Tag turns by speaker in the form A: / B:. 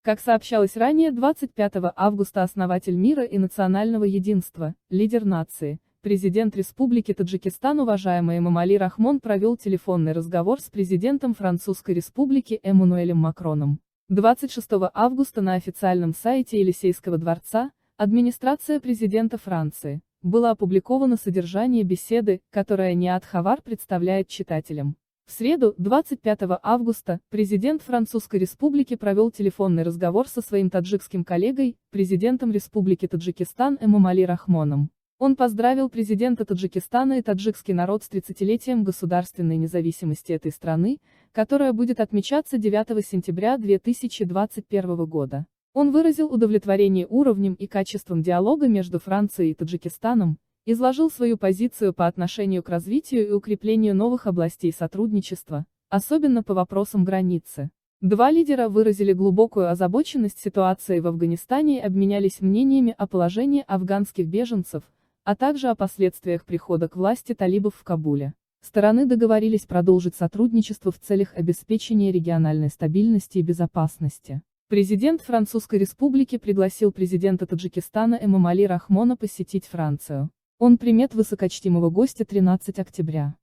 A: Как сообщалось ранее, 25 августа основатель мира и национального единства, лидер нации, президент Республики Таджикистан уважаемый Эмомали Рахмон провел телефонный разговор с президентом Французской Республики Эммануэлем Макроном. 26 августа на официальном сайте Елисейского дворца, администрация президента Франции, было опубликовано содержание беседы, которое Ниат Хавар представляет читателям. В среду, 25 августа, президент Французской Республики провел телефонный разговор со своим таджикским коллегой, президентом Республики Таджикистан Эмомали Рахмоном. Он поздравил президента Таджикистана и таджикский народ с 30-летием государственной независимости этой страны, которая будет отмечаться 9 сентября 2021 года. Он выразил удовлетворение уровнем и качеством диалога между Францией и Таджикистаном, изложил свою позицию по отношению к развитию и укреплению новых областей сотрудничества, особенно по вопросам границы. Два лидера выразили глубокую озабоченность ситуацией в Афганистане и обменялись мнениями о положении афганских беженцев, а также о последствиях прихода к власти талибов в Кабуле. Стороны договорились продолжить сотрудничество в целях обеспечения региональной стабильности и безопасности. Президент Французской Республики пригласил президента Таджикистана Эмомали Рахмона посетить Францию. Он примет высокочтимого гостя 13 октября.